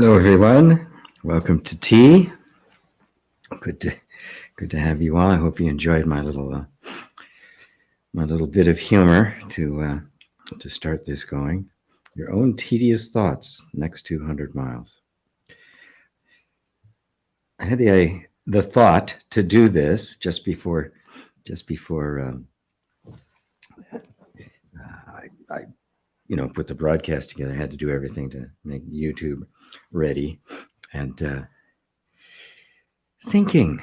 Hello, everyone. Welcome to tea. Good to have you all. I hope you enjoyed my little bit of humor to start this going. Your own tedious thoughts next 200 miles. I had the thought to do this just before I put the broadcast together. I had to do everything to make YouTube ready, and thinking.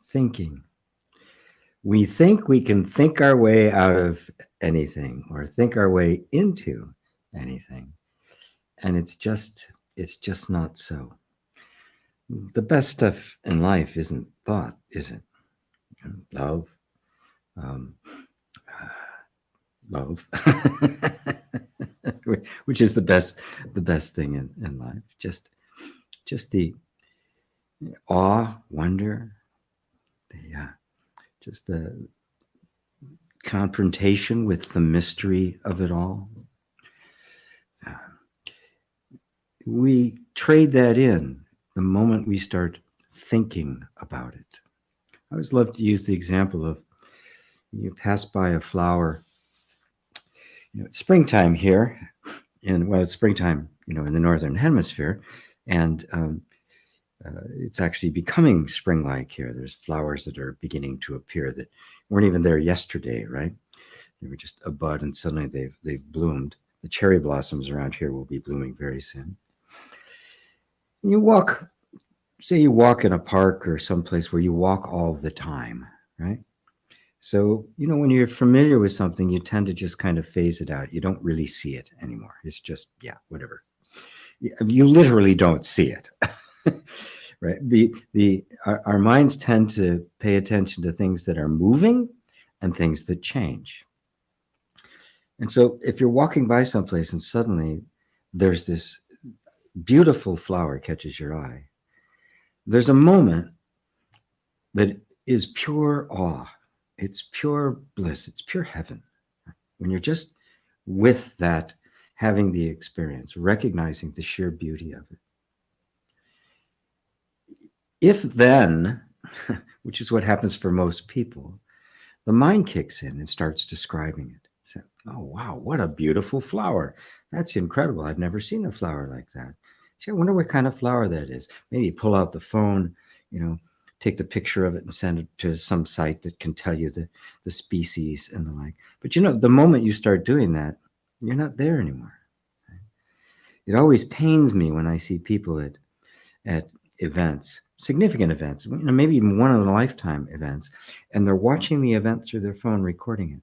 Thinking. We think we can think our way out of anything or think our way into anything. And it's just not so. The best stuff in life isn't thought, is it? Love. Love. Which is the best thing in life. Just the awe, wonder, just the confrontation with the mystery of it all. We trade that in the moment we start thinking about it. I always love to use the example of you pass by a flower. It's springtime here, and it's springtime, in the northern hemisphere, and it's actually becoming spring-like here. There's flowers that are beginning to appear that weren't even there yesterday, right? They were just a bud, and suddenly they've bloomed. The cherry blossoms around here will be blooming very soon. You walk in a park or someplace where you walk all the time, right? So, when you're familiar with something, you tend to just kind of phase it out. You don't really see it anymore. It's just, whatever. You literally don't see it. Right? Our minds tend to pay attention to things that are moving and things that change. And so if you're walking by someplace and suddenly there's this beautiful flower catches your eye, there's a moment that is pure awe. It's pure bliss. It's pure heaven. When you're just with that, having the experience, recognizing the sheer beauty of it. If then, which is what happens for most people, the mind kicks in and starts describing it. So, oh, wow, what a beautiful flower. That's incredible. I've never seen a flower like that. Gee, I wonder what kind of flower that is. Maybe pull out the phone, take the picture of it and send it to some site that can tell you the species and the like. But the moment you start doing that, you're not there anymore. It always pains me when I see people at events, significant events, maybe even one-in-a-lifetime events, and they're watching the event through their phone, recording it.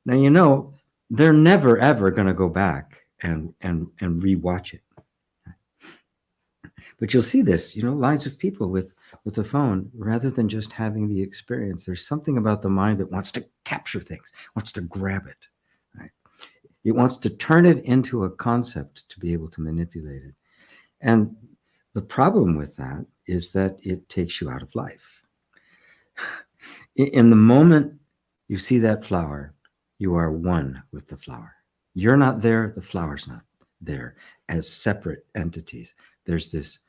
Now, they're never, ever going to go back and rewatch it. But you'll see this, lines of people with a phone, rather than just having the experience. There's something about the mind that wants to capture things, wants to grab it. Right? It wants to turn it into a concept to be able to manipulate it. And the problem with that is that it takes you out of life. In the moment you see that flower, you are one with the flower. You're not there, the flower's not there, as separate entities. There's this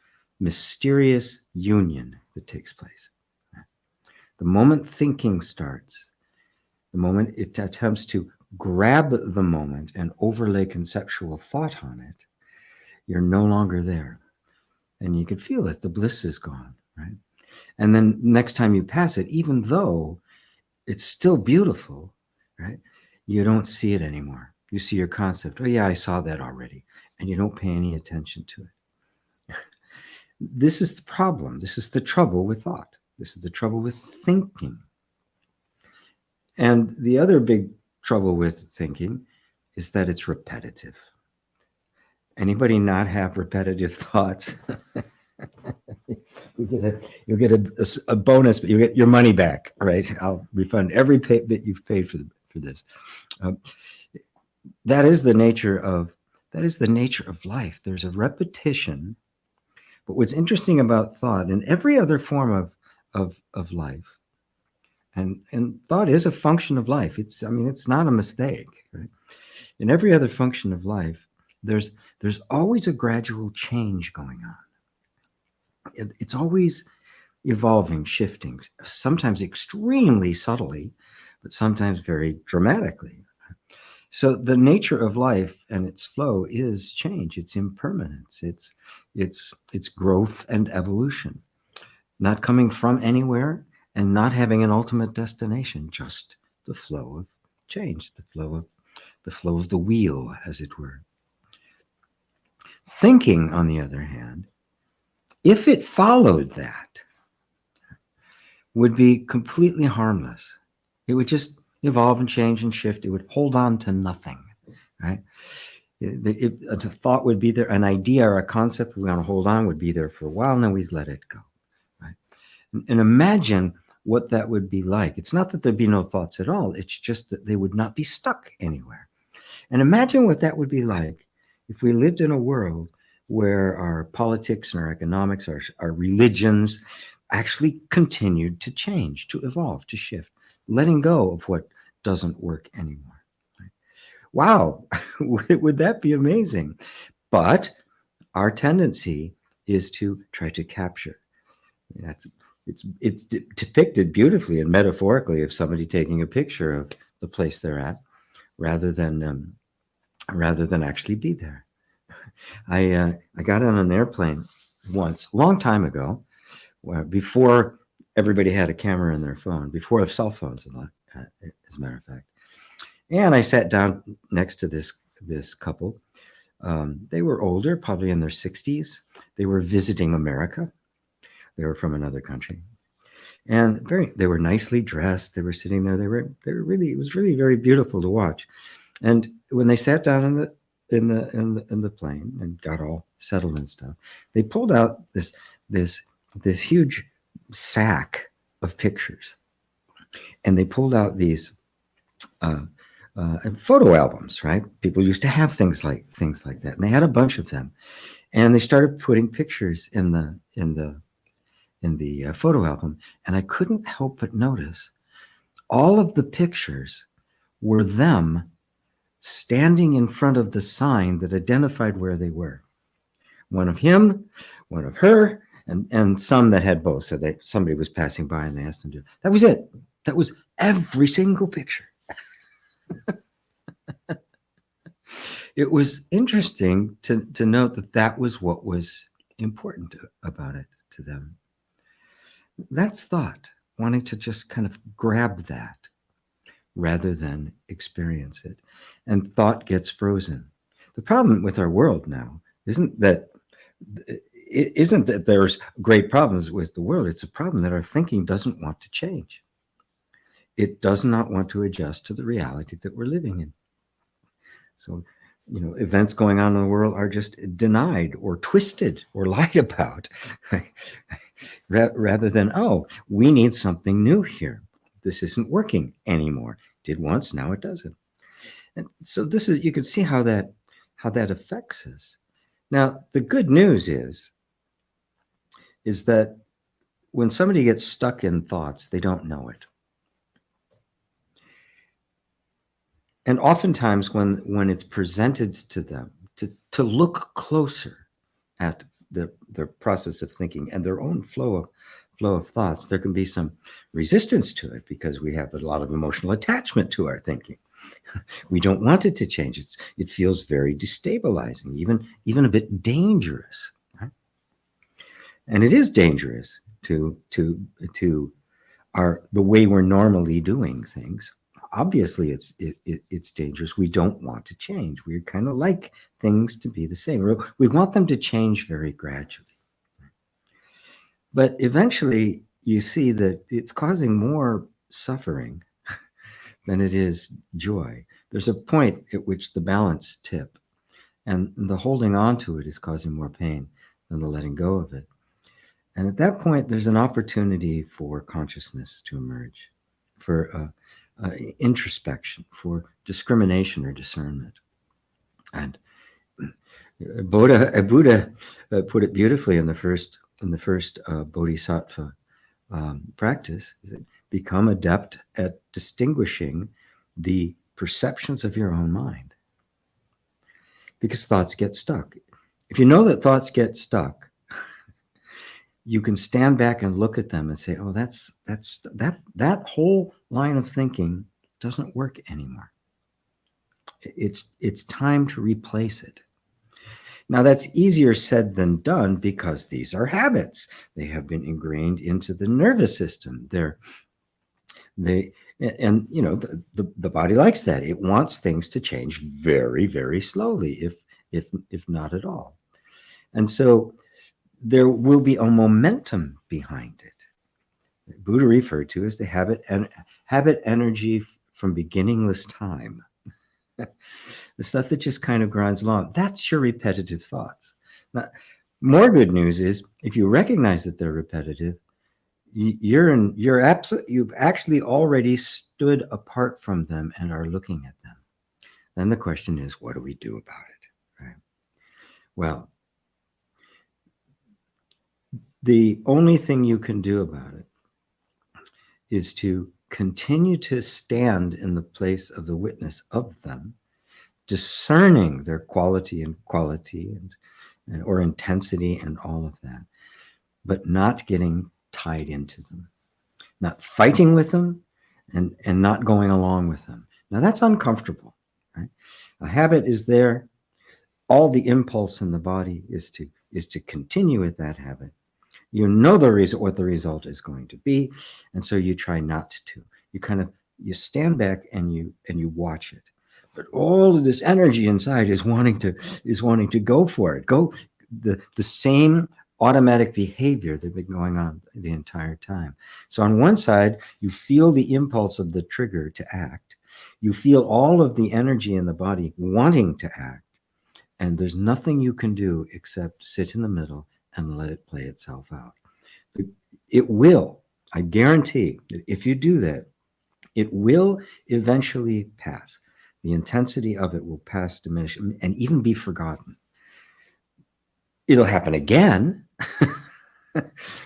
mysterious union that takes place. The moment thinking starts, the moment it attempts to grab the moment and overlay conceptual thought on it, you're no longer there. And you can feel it, the bliss is gone, right? And then next time you pass it, even though it's still beautiful, right? You don't see it anymore. You see your concept. Oh yeah, I saw that already. And you don't pay any attention to it. This is the problem. This is the trouble with thought. This is the trouble with thinking. And the other big trouble with thinking is that it's repetitive. Anybody not have repetitive thoughts? You'll get a bonus, but you get your money back, right? I'll refund every bit you've paid for this. That is the nature of life. There's a repetition. But what's interesting about thought and every other form of life, and thought is a function of life. It's not a mistake, right? In every other function of life, there's always a gradual change going on. It's always evolving, shifting, sometimes extremely subtly, but sometimes very dramatically. So the nature of life and its flow is change. It's impermanence. It's growth and evolution, not coming from anywhere and not having an ultimate destination, just the flow of change, the flow of the wheel, as it were. Thinking, on the other hand, if it followed that, would be completely harmless. It would just evolve and change and shift. It would hold on to nothing, right? A thought would be there, an idea or a concept we want to hold on would be there for a while, and then we'd let it go, right? And imagine what that would be like. It's not that there'd be no thoughts at all. It's just that they would not be stuck anywhere. And imagine what that would be like if we lived in a world where our politics and our economics, our religions actually continued to change, to evolve, to shift, letting go of what doesn't work anymore. Right? Wow, would that be amazing? But our tendency is to try to capture. It's depicted beautifully and metaphorically of somebody taking a picture of the place they're at, rather than actually be there. I got on an airplane once, a long time ago, before everybody had a camera in their phone, before cell phones, as a matter of fact. And I sat down next to this couple. They were older, probably in their 60s. They were visiting America. They were from another country, and they were nicely dressed. They were sitting there. They were really. It was really very beautiful to watch. And when they sat down in the plane and got all settled and stuff, they pulled out this huge sack of pictures, and they pulled out these photo albums. Right? People used to have things like that, and they had a bunch of them, and they started putting pictures in the photo album, and I couldn't help but notice all of the pictures were them standing in front of the sign that identified where they were. One of him, one of her, and some that had both. So somebody was passing by and they asked them to. That was it. That was every single picture. It was interesting to note that was what was important about it to them. That's thought, wanting to just kind of grab that rather than experience it. And thought gets frozen. The problem with our world now isn't that there's great problems with the world. It's a problem that our thinking doesn't want to change. It does not want to adjust to the reality that we're living in. So, events going on in the world are just denied or twisted or lied about, right? Rather than, oh, we need something new here. This isn't working anymore. Did once, now it doesn't. And so you can see how that affects us. Now, the good news is that when somebody gets stuck in thoughts, they don't know it. And oftentimes when it's presented to them to look closer at the process of thinking and their own flow of thoughts, there can be some resistance to it because we have a lot of emotional attachment to our thinking. We don't want it to change. It feels very destabilizing, even a bit dangerous. Right? And it is dangerous to the way we're normally doing things. Obviously, it's dangerous. We don't want to change. We kind of like things to be the same. We want them to change very gradually. But eventually, you see that it's causing more suffering than it is joy. There's a point at which the balance tip, and the holding on to it is causing more pain than the letting go of it. And at that point, there's an opportunity for consciousness to emerge, for introspection, for discrimination or discernment. And Buddha put it beautifully in the first bodhisattva practice. Become adept at distinguishing the perceptions of your own mind. because thoughts get stuck. If you know that thoughts get stuck, you can stand back and look at them and say, oh, that whole line of thinking doesn't work anymore. It's time to replace it. Now, that's easier said than done because these are habits. They have been ingrained into the nervous system. And you know, the body likes that. It wants things to change very, very slowly, if not at all. And so there will be a momentum behind it. Buddha referred to as the habit energy from beginningless time. The stuff that just kind of grinds along. That's your repetitive thoughts. Now, more good news is if you recognize that they're repetitive, you've actually already stood apart from them and are looking at them. Then the question is, what do we do about it? Right? Well, the only thing you can do about it is to continue to stand in the place of the witness of them, discerning their quality and or intensity and all of that, but not getting tied into them, not fighting with them, and not going along with them. Now that's uncomfortable, right? A habit is there. All the impulse in the body is to continue with that habit. You know what the result is going to be, and so you try not to. You stand back and you watch it. But all of this energy inside is wanting to go for it. Go the same automatic behavior that's been going on the entire time. So on one side, you feel the impulse of the trigger to act. You feel all of the energy in the body wanting to act. And there's nothing you can do except sit in the middle and let it play itself out. It will, I guarantee, that if you do that, it will eventually pass. The intensity of it will pass, diminish, and even be forgotten. It'll happen again,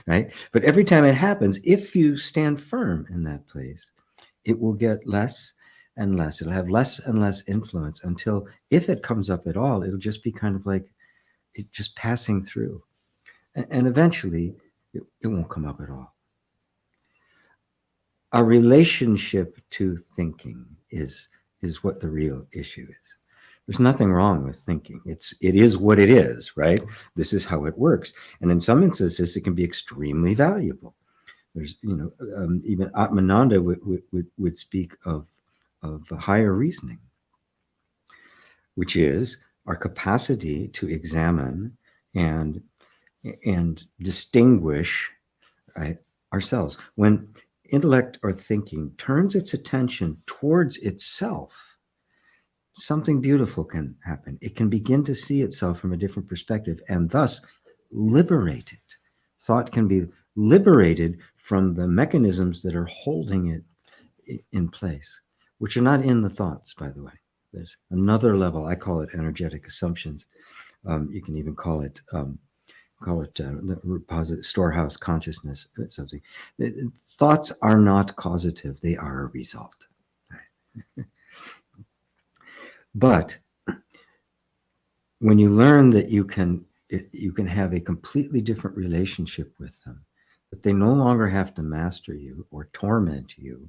right? But every time it happens, if you stand firm in that place, it will get less and less. It'll have less and less influence until, if it comes up at all, it'll just be kind of like it just passing through. And eventually, it won't come up at all. Our relationship to thinking is what the real issue is. There's nothing wrong with thinking. It is what it is, right? This is how it works. And in some instances, it can be extremely valuable. There's, even Atmananda would speak of higher reasoning, which is our capacity to examine and distinguish, right, ourselves. When intellect or thinking turns its attention towards itself, something beautiful can happen. It can begin to see itself from a different perspective and thus liberate it. Thought can be liberated from the mechanisms that are holding it in place, which are not in the thoughts, by the way. There's another level. I call it energetic assumptions. You can even call it the repository storehouse consciousness or something. Thoughts are not causative; they are a result. Right? But when you learn that you can have a completely different relationship with them, that they no longer have to master you or torment you,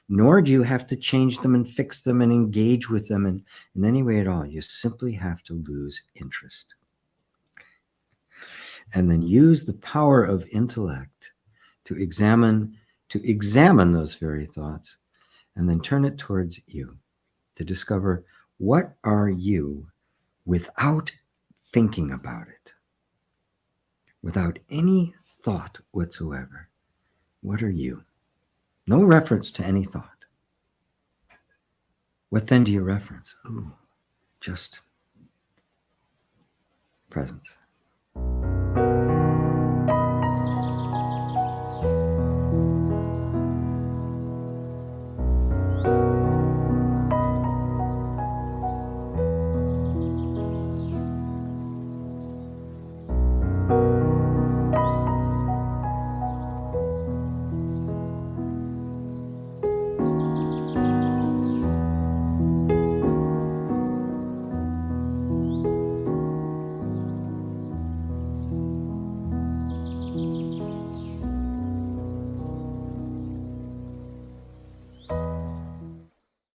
nor do you have to change them and fix them and engage with them in any way at all. You simply have to lose interest. And then use the power of intellect to examine those very thoughts, and then turn it towards you to discover, what are you without thinking about it, without any thought whatsoever? What are you? No reference to any thought. What then do you reference? Ooh, just presence.